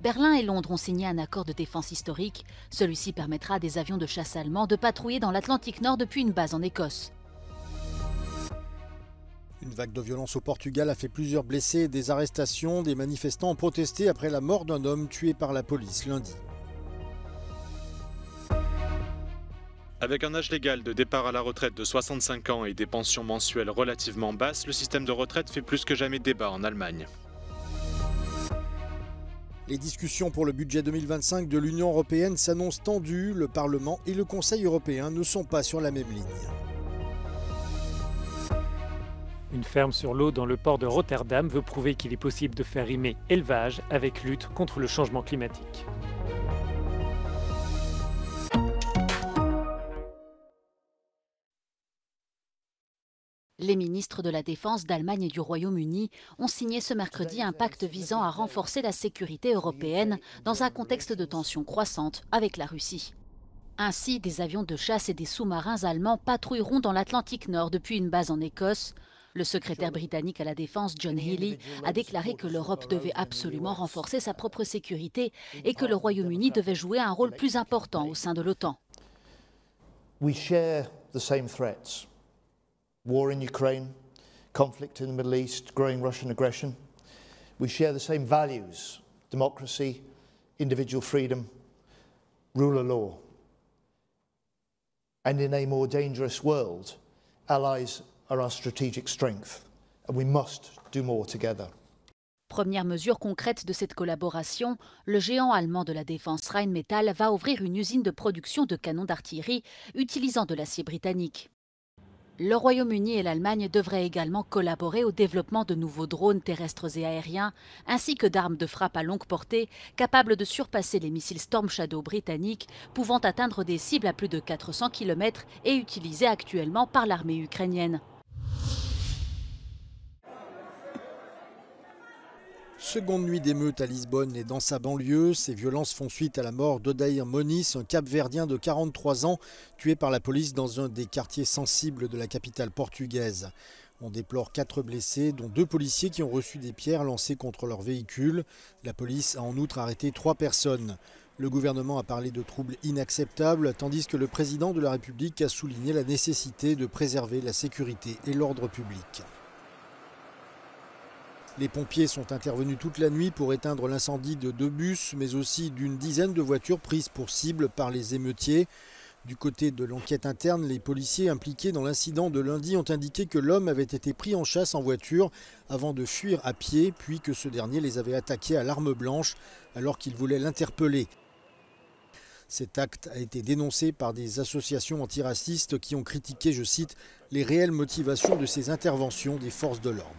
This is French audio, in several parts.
Berlin et Londres ont signé un accord de défense historique. Celui-ci permettra à des avions de chasse allemands de patrouiller dans l'Atlantique Nord depuis une base en Écosse. Une vague de violence au Portugal a fait plusieurs blessés et des arrestations. Des manifestants ont protesté après la mort d'un homme tué par la police lundi. Avec un âge légal de départ à la retraite de 65 ans et des pensions mensuelles relativement basses, le système de retraite fait plus que jamais débat en Allemagne. Les discussions pour le budget 2025 de l'Union européenne s'annoncent tendues. Le Parlement et le Conseil européen ne sont pas sur la même ligne. Une ferme sur l'eau dans le port de Rotterdam veut prouver qu'il est possible de faire rimer élevage avec lutte contre le changement climatique. Les ministres de la Défense d'Allemagne et du Royaume-Uni ont signé ce mercredi un pacte visant à renforcer la sécurité européenne dans un contexte de tensions croissantes avec la Russie. Ainsi, des avions de chasse et des sous-marins allemands patrouilleront dans l'Atlantique Nord depuis une base en Écosse. Le secrétaire britannique à la Défense, John Healey, a déclaré que l'Europe devait absolument renforcer sa propre sécurité et que le Royaume-Uni devait jouer un rôle plus important au sein de l'OTAN. We share the same threats. War in Ukraine, conflict in the Middle East, growing Russian aggression. We share the same values: democracy, individual freedom, rule of law. And in a more dangerous world, allies are our strategic strength, and we must do more together. Première mesure concrète de cette collaboration, le géant allemand de la défense Rheinmetall va ouvrir une usine de production de canons d'artillerie utilisant de l'acier britannique. Le Royaume-Uni et l'Allemagne devraient également collaborer au développement de nouveaux drones terrestres et aériens, ainsi que d'armes de frappe à longue portée, capables de surpasser les missiles Storm Shadow britanniques, pouvant atteindre des cibles à plus de 400 km et utilisées actuellement par l'armée ukrainienne. Seconde nuit d'émeute à Lisbonne et dans sa banlieue. Ces violences font suite à la mort d'Odair Moniz, un Cap-Verdien de 43 ans, tué par la police dans un des quartiers sensibles de la capitale portugaise. On déplore 4 blessés, dont 2 policiers qui ont reçu des pierres lancées contre leur véhicule. La police a en outre arrêté 3 personnes. Le gouvernement a parlé de troubles inacceptables, tandis que le président de la République a souligné la nécessité de préserver la sécurité et l'ordre public. Les pompiers sont intervenus toute la nuit pour éteindre l'incendie de 2 bus, mais aussi d'une dizaine de voitures prises pour cible par les émeutiers. Du côté de l'enquête interne, les policiers impliqués dans l'incident de lundi ont indiqué que l'homme avait été pris en chasse en voiture avant de fuir à pied, puis que ce dernier les avait attaqués à l'arme blanche alors qu'il voulait l'interpeller. Cet acte a été dénoncé par des associations antiracistes qui ont critiqué, je cite, « les réelles motivations de ces interventions des forces de l'ordre ».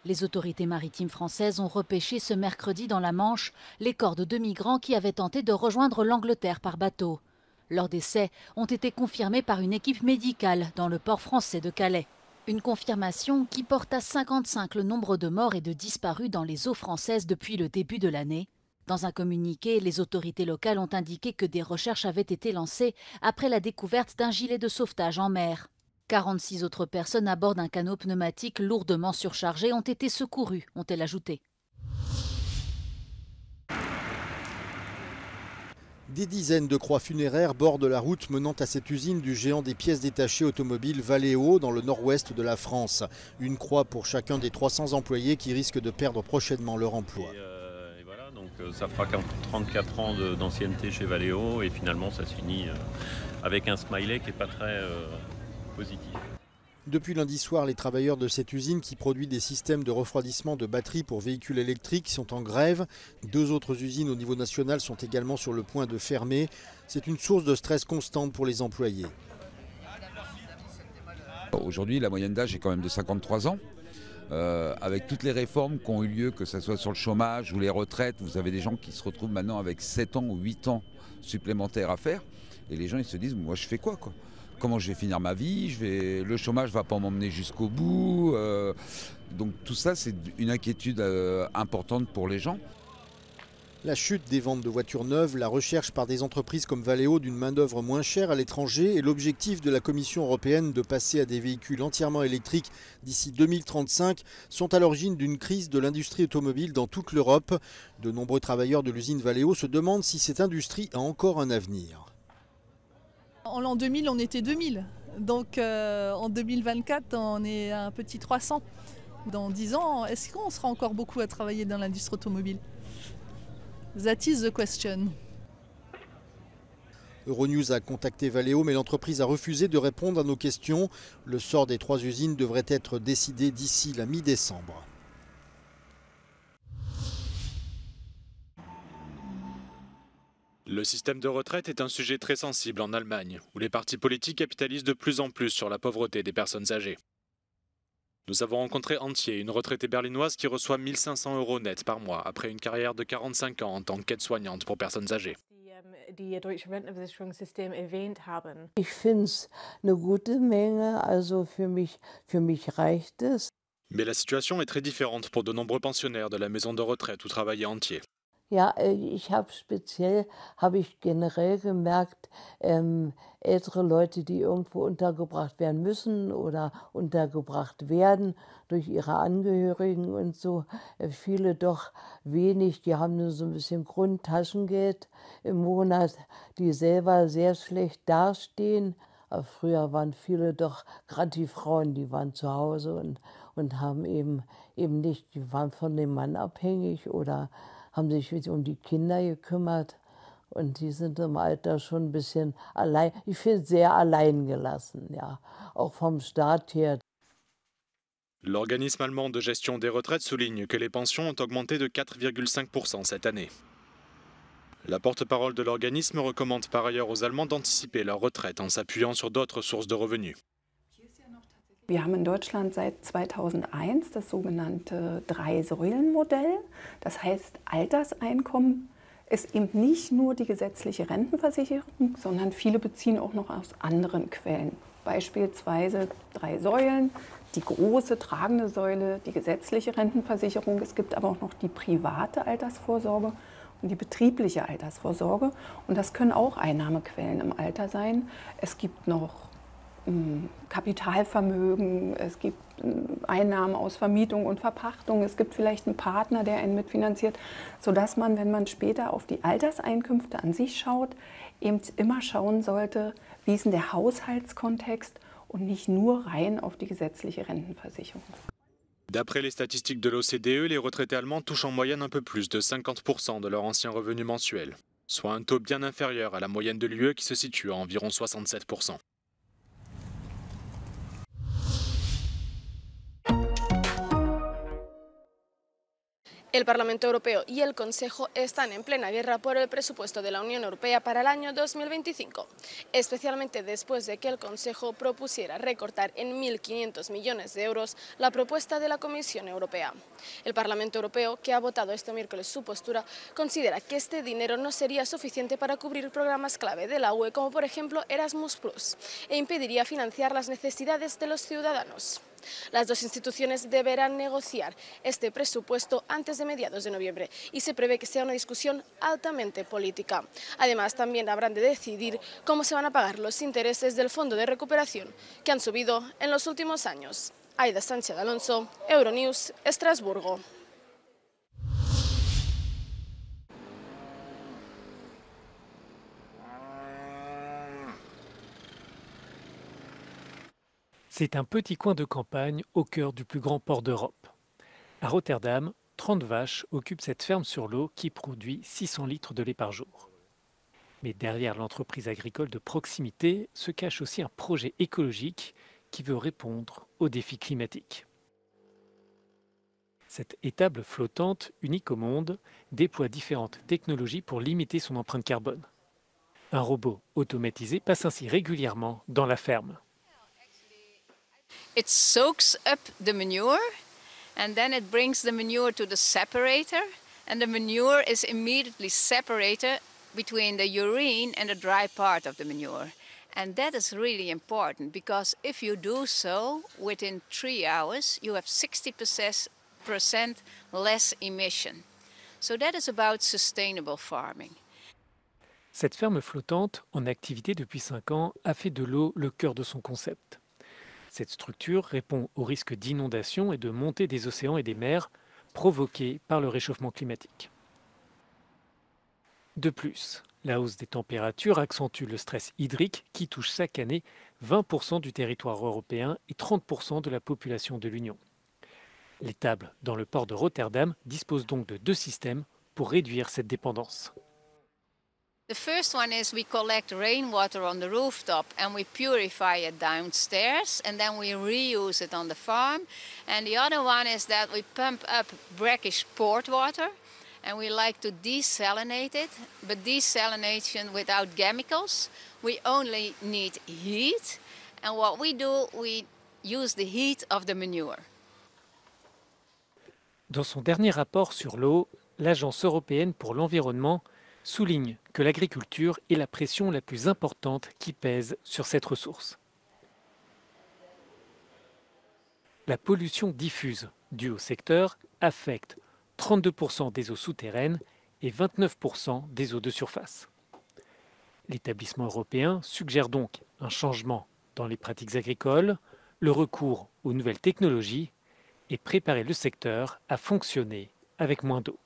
Les autorités maritimes françaises ont repêché ce mercredi dans la Manche les corps de 2 migrants qui avaient tenté de rejoindre l'Angleterre par bateau. Leurs décès ont été confirmés par une équipe médicale dans le port français de Calais. Une confirmation qui porte à 55 le nombre de morts et de disparus dans les eaux françaises depuis le début de l'année. Dans un communiqué, les autorités locales ont indiqué que des recherches avaient été lancées après la découverte d'un gilet de sauvetage en mer. 46 autres personnes à bord d'un canot pneumatique lourdement surchargé ont été secourues, ont-elles ajouté. Des dizaines de croix funéraires bordent la route menant à cette usine du géant des pièces détachées automobiles Valeo dans le nord-ouest de la France. Une croix pour chacun des 300 employés qui risquent de perdre prochainement leur emploi. Et voilà, donc ça fera 34 ans d'ancienneté chez Valeo et finalement ça se finit avec un smiley qui n'est pas très positif. Depuis lundi soir, les travailleurs de cette usine qui produit des systèmes de refroidissement de batteries pour véhicules électriques sont en grève. 2 autres usines au niveau national sont également sur le point de fermer. C'est une source de stress constante pour les employés. Aujourd'hui, la moyenne d'âge est quand même de 53 ans. Avec toutes les réformes qui ont eu lieu, que ce soit sur le chômage ou les retraites, vous avez des gens qui se retrouvent maintenant avec 7 ans ou 8 ans supplémentaires à faire. Et les gens ils se disent, moi je fais quoi ? Comment je vais finir ma vie, le chômage ne va pas m'emmener jusqu'au bout. Donc tout ça, c'est une inquiétude importante pour les gens. La chute des ventes de voitures neuves, la recherche par des entreprises comme Valeo d'une main-d'œuvre moins chère à l'étranger et l'objectif de la Commission européenne de passer à des véhicules entièrement électriques d'ici 2035 sont à l'origine d'une crise de l'industrie automobile dans toute l'Europe. De nombreux travailleurs de l'usine Valeo se demandent si cette industrie a encore un avenir. En l'an 2000, on était 2000. Donc en 2024, on est un petit 300. Dans 10 ans, est-ce qu'on sera encore beaucoup à travailler dans l'industrie automobile ? That is the question. Euronews a contacté Valeo, mais l'entreprise a refusé de répondre à nos questions. Le sort des 3 usines devrait être décidé d'ici la mi-décembre. Le système de retraite est un sujet très sensible en Allemagne, où les partis politiques capitalisent de plus en plus sur la pauvreté des personnes âgées. Nous avons rencontré Antje, une retraitée berlinoise qui reçoit 1 500 € net par mois après une carrière de 45 ans en tant qu'aide-soignante pour personnes âgées. Ich finde es eine gute Menge, also für mich reicht es. Mais la situation est très différente pour de nombreux pensionnaires de la maison de retraite où travaillait Antje. Ja, ich habe ich generell gemerkt, ältere Leute, die irgendwo untergebracht werden müssen oder untergebracht werden durch ihre Angehörigen und so, viele doch wenig, die haben nur so ein bisschen Grundtaschengeld im Monat, die selber sehr schlecht dastehen. Aber früher waren viele doch, gerade die Frauen, die waren zu Hause und haben eben nicht, die waren von dem Mann abhängig oder haben sich um die Kinder gekümmert und die sind im Alter schon ein bisschen allein, ich finde sehr allein gelassen, ja, auch vom Staat her. L'organisme allemand de gestion des retraites souligne que les pensions ont augmenté de 4,5% cette année. La porte-parole de l'organisme recommande par ailleurs aux Allemands d'anticiper leur retraite en s'appuyant sur d'autres sources de revenus. Wir haben in Deutschland seit 2001 das sogenannte Drei-Säulen-Modell. Das heißt, Alterseinkommen ist eben nicht nur die gesetzliche Rentenversicherung, sondern viele beziehen auch noch aus anderen Quellen. Beispielsweise 3 Säulen, die große tragende Säule, die gesetzliche Rentenversicherung. Es gibt aber auch noch die private Altersvorsorge und die betriebliche Altersvorsorge. Und das können auch Einnahmequellen im Alter sein. Es gibt noch Kapitalvermögen, es gibt Einnahmen aus Vermietung und Verpachtung, es gibt vielleicht einen Partner, der einen mitfinanziert, sodass man, wenn man später auf die Alterseinkünfte an sich schaut, eben immer schauen sollte, wie ist denn der Haushaltskontext und nicht nur rein auf die gesetzliche Rentenversicherung. D'après les statistiques de l'OCDE, les retraités allemands touchent en moyenne un peu plus de 50% de leur ancien revenu mensuel, soit un taux bien inférieur à la moyenne de l'UE qui se situe à environ 67%. El Parlamento Europeo y el Consejo están en plena guerra por el presupuesto de la Unión Europea para el año 2025, especialmente después de que el Consejo propusiera recortar en 1.500 millones de euros la propuesta de la Comisión Europea. El Parlamento Europeo, que ha votado este miércoles su postura, considera que este dinero no sería suficiente para cubrir programas clave de la UE, como por ejemplo Erasmus+, e impediría financiar las necesidades de los ciudadanos. Las dos instituciones deberán negociar este presupuesto antes de mediados de noviembre y se prevé que sea una discusión altamente política. Además, también habrán de decidir cómo se van a pagar los intereses del Fondo de Recuperación, que han subido en los últimos años. Aida Sánchez Alonso, Euronews, Estrasburgo. C'est un petit coin de campagne au cœur du plus grand port d'Europe. À Rotterdam, 30 vaches occupent cette ferme sur l'eau qui produit 600 litres de lait par jour. Mais derrière l'entreprise agricole de proximité se cache aussi un projet écologique qui veut répondre aux défis climatiques. Cette étable flottante, unique au monde, déploie différentes technologies pour limiter son empreinte carbone. Un robot automatisé passe ainsi régulièrement dans la ferme. It soaks up the manure and then it brings the manure to the separator, and the manure is immediately separated between the urine and the dry part of the manure. And that is really important because if you do so, within 3 hours you have 60% less emission. So that is about sustainable farming. Cette ferme flottante, en activité depuis 5 ans, a fait de l'eau le cœur de son concept. Cette structure répond aux risques d'inondation et de montée des océans et des mers provoqués par le réchauffement climatique. De plus, la hausse des températures accentue le stress hydrique qui touche chaque année 20% du territoire européen et 30% de la population de l'Union. L'étable dans le port de Rotterdam dispose donc de 2 systèmes pour réduire cette dépendance. The first one is we collect rainwater on the rooftop and we purify it downstairs and then we reuse it on the farm. And the other one is that we pump up brackish port water and we like to desalinate it, but desalination without chemicals. We only need heat, and what we do, we use the heat of the manure. Dans son dernier rapport sur l'eau, l'Agence européenne pour l'environnement souligne que l'agriculture est la pression la plus importante qui pèse sur cette ressource. La pollution diffuse due au secteur affecte 32% des eaux souterraines et 29% des eaux de surface. L'établissement européen suggère donc un changement dans les pratiques agricoles, le recours aux nouvelles technologies et préparer le secteur à fonctionner avec moins d'eau.